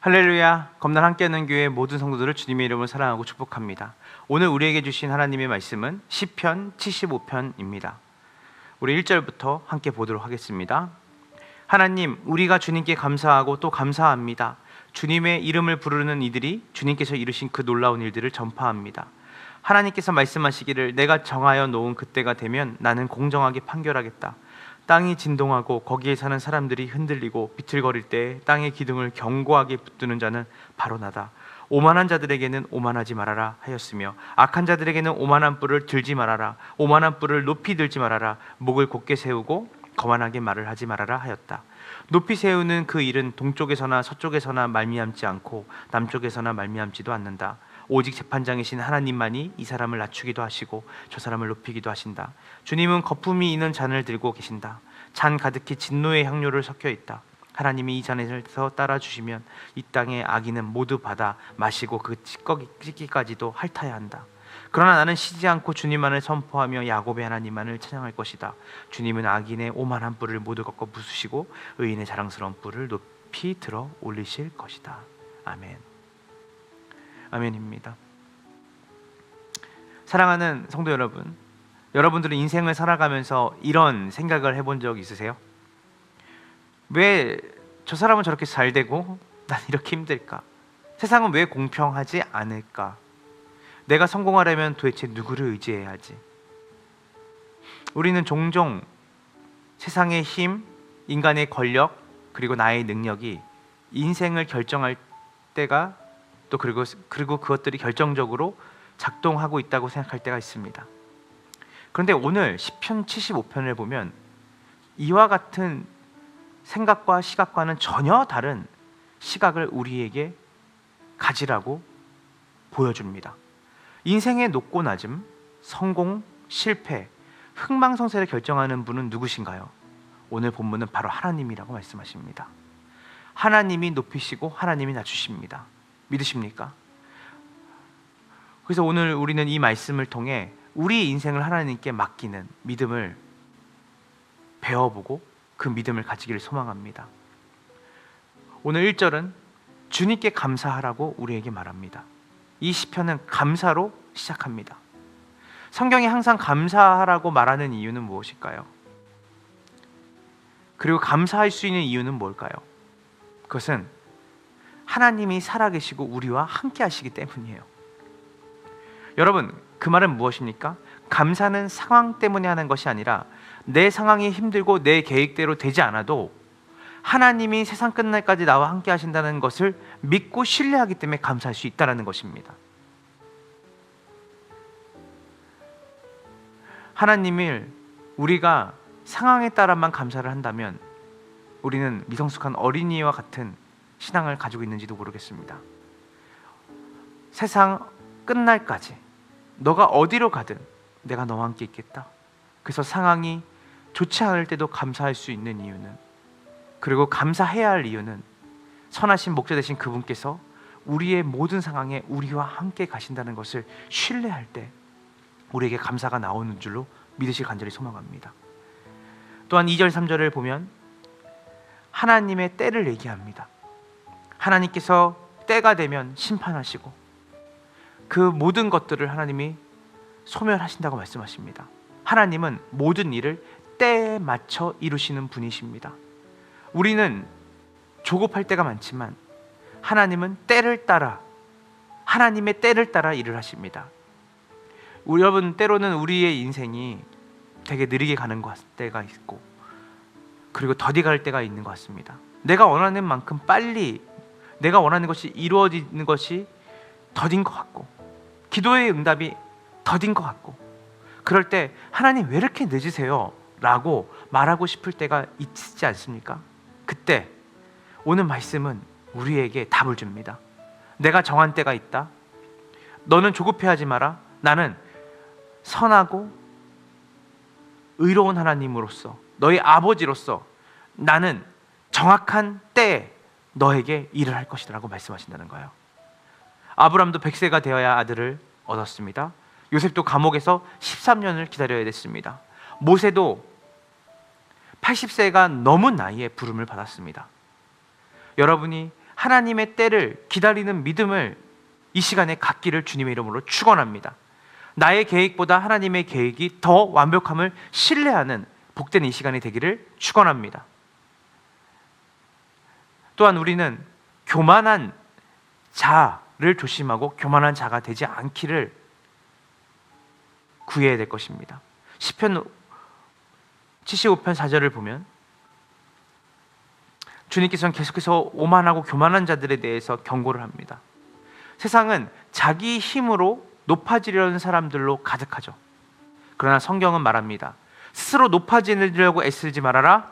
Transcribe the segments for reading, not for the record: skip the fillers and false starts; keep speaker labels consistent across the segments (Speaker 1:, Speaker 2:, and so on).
Speaker 1: 할렐루야. 검단 함께하는 교회 모든 성도들을 주님의 이름으로 사랑하고 축복합니다. 오늘 우리에게 주신 하나님의 말씀은 시편 75편입니다. 우리 1절부터 함께 보도록 하겠습니다. 하나님, 우리가 주님께 감사하고 또 감사합니다. 주님의 이름을 부르는 이들이 주님께서 이루신 그 놀라운 일들을 전파합니다. 하나님께서 말씀하시기를 내가 정하여 놓은 그때가 되면 나는 공정하게 판결하겠다. 땅이 진동하고 거기에 사는 사람들이 흔들리고 비틀거릴 때 땅의 기둥을 견고하게 붙드는 자는 바로 나다. 오만한 자들에게는 오만하지 말아라 하였으며 악한 자들에게는 오만한 뿔을 들지 말아라. 오만한 뿔을 높이 들지 말아라. 목을 곧게 세우고 거만하게 말을 하지 말아라 하였다. 높이 세우는 그 일은 동쪽에서나 서쪽에서나 말미암지 않고 남쪽에서나 말미암지도 않는다. 오직 재판장이신 하나님만이 이 사람을 낮추기도 하시고 저 사람을 높이기도 하신다. 주님은 거품이 있는 잔을 들고 계신다. 잔 가득히 진노의 향료를 섞여 있다. 하나님이 이 잔에서 따라 주시면 이 땅의 악인은 모두 받아 마시고 그 찢기까지도 핥아야 한다. 그러나 나는 쉬지 않고 주님만을 선포하며 야곱의 하나님만을 찬양할 것이다. 주님은 악인의 오만한 뿔을 모두 꺾어 부수시고 의인의 자랑스러운 뿔을 높이 들어 올리실 것이다. 아멘. 아멘입니다. 사랑하는 성도 여러분, 여러분들은 인생을 살아가면서 이런 생각을 해본 적 있으세요? 왜 저 사람은 저렇게 잘 되고 난 이렇게 힘들까? 세상은 왜 공평하지 않을까? 내가 성공하려면 도대체 누구를 의지해야 하지? 우리는 종종 세상의 힘, 인간의 권력, 그리고 나의 능력이 인생을 결정할 때가 또 그리고 그것들이 결정적으로 작동하고 있다고 생각할 때가 있습니다. 그런데 오늘 시편 75편을 보면 이와 같은 생각과 시각과는 전혀 다른 시각을 우리에게 가지라고 보여줍니다. 인생의 높고 낮음, 성공, 실패, 흥망성쇠를 결정하는 분은 누구신가요? 오늘 본문은 바로 하나님이라고 말씀하십니다. 하나님이 높이시고 하나님이 낮추십니다. 믿으십니까? 그래서 오늘 우리는 이 말씀을 통해 우리 인생을 하나님께 맡기는 믿음을 배워보고 그 믿음을 가지기를 소망합니다. 오늘 1절은 주님께 감사하라고 우리에게 말합니다. 이 시편은 감사로 시작합니다. 성경이 항상 감사하라고 말하는 이유는 무엇일까요? 그리고 감사할 수 있는 이유는 뭘까요? 그것은 하나님이 살아계시고 우리와 함께 하시기 때문이에요. 여러분, 그 말은 무엇입니까? 감사는 상황 때문에 하는 것이 아니라 내 상황이 힘들고 내 계획대로 되지 않아도 하나님이 세상 끝날까지 나와 함께 하신다는 것을 믿고 신뢰하기 때문에 감사할 수 있다는 것입니다. 하나님을 우리가 상황에 따라만 감사를 한다면 우리는 미성숙한 어린이와 같은 신앙을 가지고 있는지도 모르겠습니다. 세상 끝날까지 너가 어디로 가든 내가 너와 함께 있겠다. 그래서 상황이 좋지 않을 때도 감사할 수 있는 이유는, 그리고 감사해야 할 이유는 선하신 목자 되신 그분께서 우리의 모든 상황에 우리와 함께 가신다는 것을 신뢰할 때 우리에게 감사가 나오는 줄로 믿으실 간절히 소망합니다. 또한 2절 3절을 보면 하나님의 때를 얘기합니다. 하나님께서 때가 되면 심판하시고 그 모든 것들을 하나님이 소멸하신다고 말씀하십니다. 하나님은 모든 일을 때에 맞춰 이루시는 분이십니다. 우리는 조급할 때가 많지만 하나님은 때를 따라, 하나님의 때를 따라 일을 하십니다. 여러분, 때로는 우리의 인생이 되게 느리게 가는 때가 있고 그리고 더디 갈 때가 있는 것 같습니다. 내가 원하는 만큼 빨리 내가 원하는 것이 이루어지는 것이 더딘 것 같고 기도의 응답이 더딘 것 같고, 그럴 때 하나님 왜 이렇게 늦으세요? 라고 말하고 싶을 때가 있지 않습니까? 그때 오늘 말씀은 우리에게 답을 줍니다. 내가 정한 때가 있다. 너는 조급해하지 마라. 나는 선하고 의로운 하나님으로서 너의 아버지로서 나는 정확한 때에 너에게 일을 할 것이다 라고 말씀하신다는 거예요. 아브람도 100세가 되어야 아들을 얻었습니다. 요셉도 감옥에서 13년을 기다려야 됐습니다. 모세도 80세가 넘은 나이에 부름을 받았습니다. 여러분이 하나님의 때를 기다리는 믿음을 이 시간에 갖기를 주님의 이름으로 축원합니다. 나의 계획보다 하나님의 계획이 더 완벽함을 신뢰하는 복된 이 시간이 되기를 축원합니다. 또한 우리는 교만한 자를 조심하고 교만한 자가 되지 않기를 구해야 될 것입니다. 시편 75편 4절을 보면 주님께서는 계속해서 오만하고 교만한 자들에 대해서 경고를 합니다. 세상은 자기 힘으로 높아지려는 사람들로 가득하죠. 그러나 성경은 말합니다. 스스로 높아지려고 애쓰지 말아라.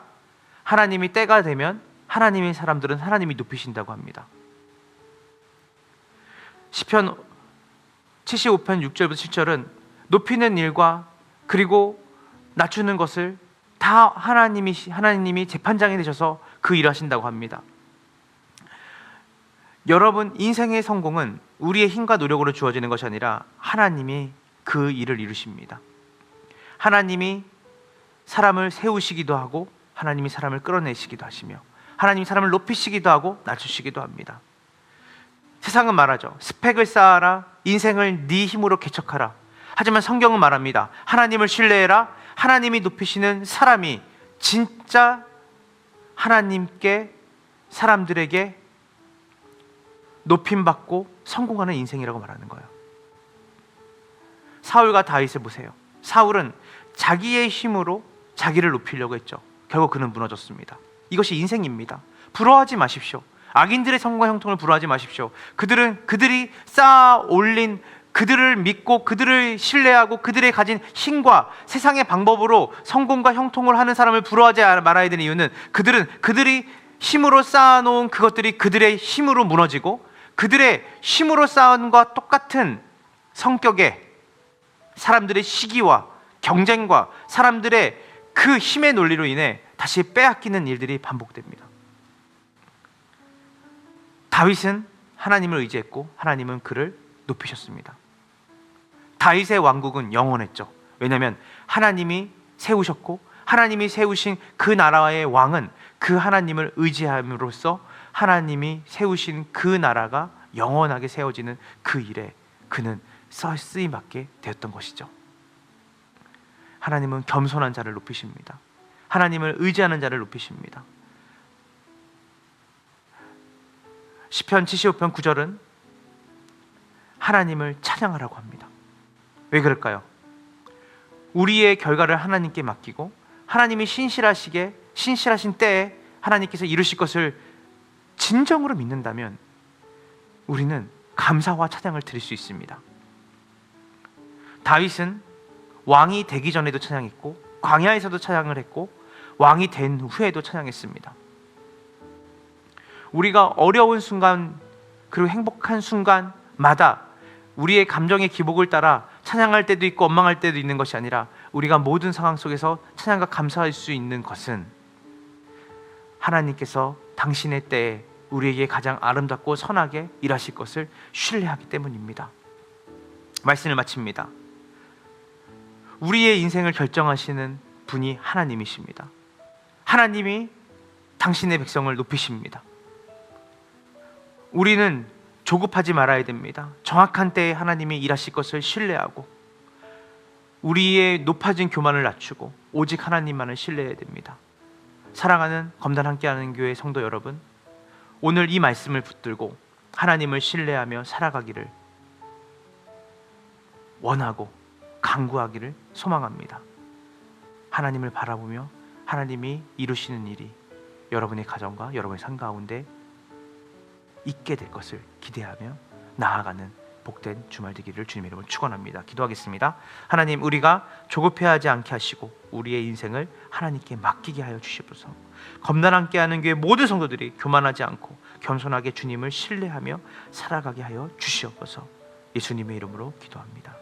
Speaker 1: 하나님이 때가 되면 하나님의 사람들은 하나님이 높이신다고 합니다. 시편 75편 6절부터 7절은 높이는 일과 그리고 낮추는 것을 다 하나님이 재판장이 되셔서 그 일을 하신다고 합니다. 여러분, 인생의 성공은 우리의 힘과 노력으로 주어지는 것이 아니라 하나님이 그 일을 이루십니다. 하나님이 사람을 세우시기도 하고 하나님이 사람을 끌어내시기도 하시며 하나님이 사람을 높이시기도 하고 낮추시기도 합니다. 세상은 말하죠. 스펙을 쌓아라. 인생을 네 힘으로 개척하라. 하지만 성경은 말합니다. 하나님을 신뢰해라. 하나님이 높이시는 사람이 진짜 하나님께 사람들에게 높임받고 성공하는 인생이라고 말하는 거예요. 사울과 다윗을 보세요. 사울은 자기의 힘으로 자기를 높이려고 했죠. 결국 그는 무너졌습니다. 이것이 인생입니다. 부러워하지 마십시오. 악인들의 성공과 형통을 부러워하지 마십시오. 그들이 쌓아 올린, 그들을 믿고 그들을 신뢰하고 그들의 가진 힘과 세상의 방법으로 성공과 형통을 하는 사람을 부러워하지 말아야 되는 이유는 그들이 힘으로 쌓아놓은 그것들이 그들의 힘으로 무너지고 그들의 힘으로 쌓은 것과 똑같은 성격의 사람들의 시기와 경쟁과 사람들의 그 힘의 논리로 인해 다시 빼앗기는 일들이 반복됩니다. 다윗은 하나님을 의지했고 하나님은 그를 높이셨습니다. 다윗의 왕국은 영원했죠. 왜냐하면 하나님이 세우셨고 하나님이 세우신 그 나라의 왕은 그 하나님을 의지함으로써 하나님이 세우신 그 나라가 영원하게 세워지는 그 일에 그는 쓰임받게 되었던 것이죠. 하나님은 겸손한 자를 높이십니다. 하나님을 의지하는 자를 높이십니다. 시편 75편 9절은 하나님을 찬양하라고 합니다. 왜 그럴까요? 우리의 결과를 하나님께 맡기고 하나님이 신실하신 때에 하나님께서 이루실 것을 진정으로 믿는다면 우리는 감사와 찬양을 드릴 수 있습니다. 다윗은 왕이 되기 전에도 찬양했고 광야에서도 찬양을 했고 왕이 된 후에도 찬양했습니다. 우리가 어려운 순간 그리고 행복한 순간마다 우리의 감정의 기복을 따라 찬양할 때도 있고 원망할 때도 있는 것이 아니라 우리가 모든 상황 속에서 찬양과 감사할 수 있는 것은 하나님께서 당신의 때에 우리에게 가장 아름답고 선하게 일하실 것을 신뢰하기 때문입니다. 말씀을 마칩니다. 우리의 인생을 결정하시는 분이 하나님이십니다. 하나님이 당신의 백성을 높이십니다. 우리는 조급하지 말아야 됩니다. 정확한 때에 하나님이 일하실 것을 신뢰하고 우리의 높아진 교만을 낮추고 오직 하나님만을 신뢰해야 됩니다. 사랑하는 검단 함께하는 교회 성도 여러분, 오늘 이 말씀을 붙들고 하나님을 신뢰하며 살아가기를 원하고 간구하기를 소망합니다. 하나님을 바라보며 하나님이 이루시는 일이 여러분의 가정과 여러분의 삶 가운데 있게 될 것을 기대하며 나아가는 복된 주말 되기를 주님의 이름으로 축원합니다. 기도하겠습니다. 하나님, 우리가 조급해하지 않게 하시고 우리의 인생을 하나님께 맡기게 하여 주시옵소서. 검단 함께하는 교회 모든 성도들이 교만하지 않고 겸손하게 주님을 신뢰하며 살아가게 하여 주시옵소서. 예수님의 이름으로 기도합니다.